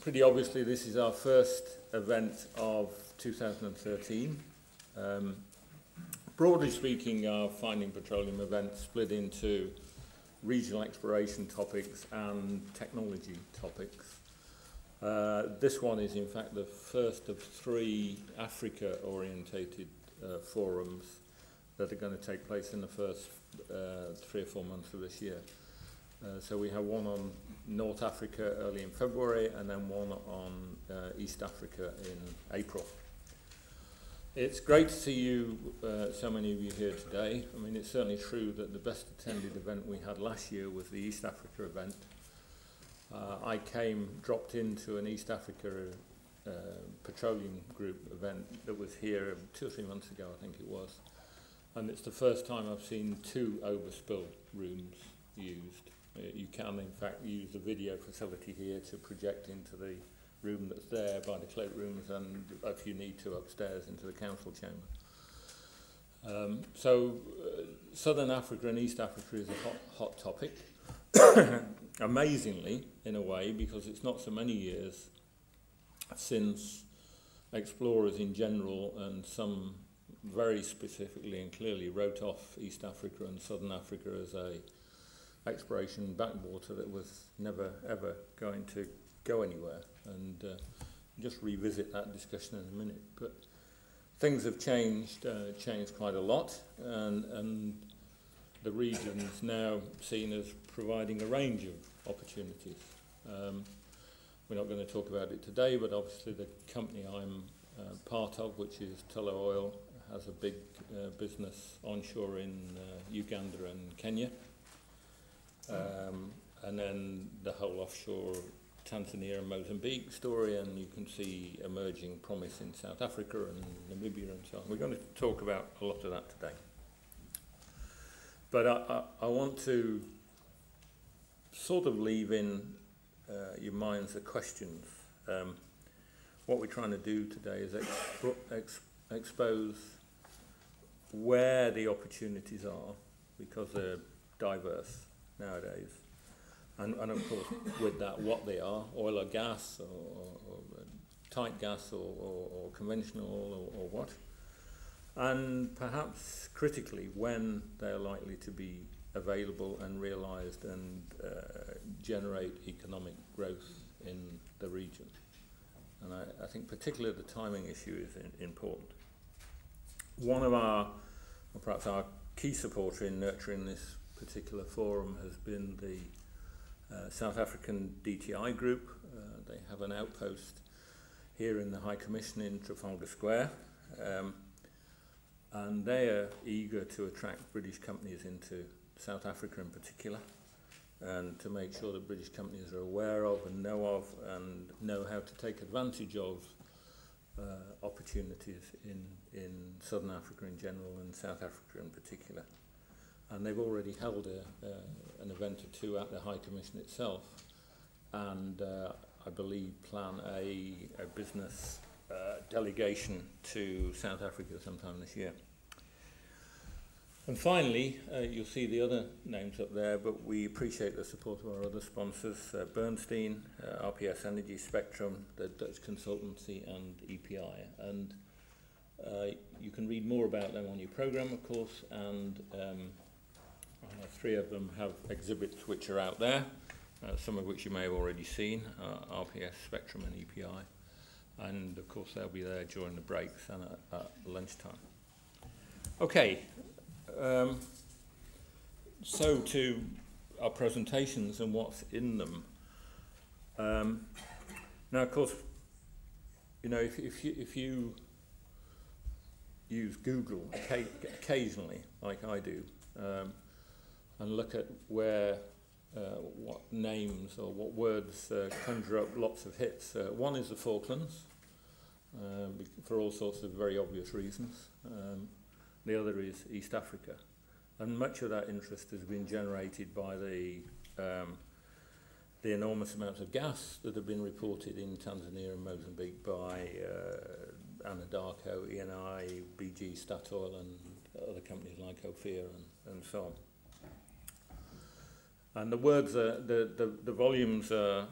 Pretty obviously, this is our first event of 2013. Broadly speaking, our Finding Petroleum event split into regional exploration topics and technology topics. This one is in fact the first of 3 Africa-orientated forums that are going to take place in the first 3 or 4 months of this year. So we have one on North Africa early in February and then one on East Africa in April. It's great to see you, so many of you here today. I mean, it's certainly true that the best attended event we had last year was the East Africa event. I dropped into an East Africa Petroleum Group event that was here 2 or 3 months ago, I think it was. And it's the first time I've seen 2 overspill rooms used. You can, in fact, use the video facility here to project into the room that's there by the cloakrooms and, if you need to, upstairs into the council chamber. Southern Africa and East Africa is a hot topic. Amazingly, in a way, because it's not so many years since explorers in general and some very specifically and clearly wrote off East Africa and Southern Africa as a exploration backwater that was never ever going to go anywhere, and just revisit that discussion in a minute. But things have changed quite a lot, and the region is now seen as providing a range of opportunities. We're not going to talk about it today, but obviously the company I'm part of, which is Tullow Oil, has a big business onshore in Uganda and Kenya. And then the whole offshore Tanzania and Mozambique story, and you can see emerging promise in South Africa and Namibia and so on. We're going to talk about a lot of that today. But I want to sort of leave in your minds the questions. What we're trying to do today is expose where the opportunities are, because they're diverse nowadays, and of course with that what they are, oil or gas, or tight gas, or conventional, or what, and perhaps critically when they're likely to be available and realised and generate economic growth in the region. And I think particularly the timing issue is important. One of our, or perhaps our key supporter in nurturing this particular forum has been the South African DTI group. They have an outpost here in the High Commission in Trafalgar Square, and they are eager to attract British companies into South Africa in particular, and to make sure that British companies are aware of and know how to take advantage of opportunities in Southern Africa in general and South Africa in particular. And they've already held an event or 2 at the High Commission itself, and I believe plan a business delegation to South Africa sometime this year. And finally, you'll see the other names up there, but we appreciate the support of our other sponsors, Bernstein, RPS Energy, Spectrum, the Dutch consultancy, and EPI. And you can read more about them on your programme, of course, and 3 of them have exhibits which are out there, some of which you may have already seen, RPS, Spectrum, and EPI. And of course they'll be there during the breaks and at lunchtime. Okay. So to our presentations and what's in them. Now, of course, you know, if you use Google occasionally, like I do, and look at where what names or what words conjure up lots of hits. One is the Falklands, for all sorts of very obvious reasons. The other is East Africa, and much of that interest has been generated by the enormous amounts of gas that have been reported in Tanzania and Mozambique by Anadarko, ENI, BG, Statoil, and other companies like Ophir and so And the words are, the volumes are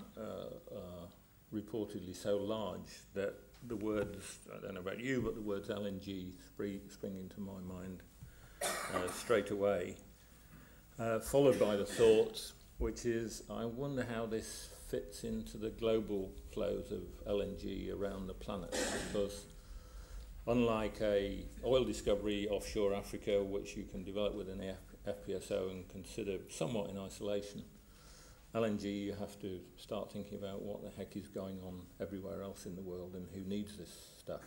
reportedly so large that the words, I don't know about you, but the words LNG spring into my mind straight away, followed by the thought, which is, I wonder how this fits into the global flows of LNG around the planet, because unlike a oil discovery offshore Africa, which you can develop with an FPSO and consider somewhat in isolation, LNG, you have to start thinking about what the heck is going on everywhere else in the world and who needs this stuff.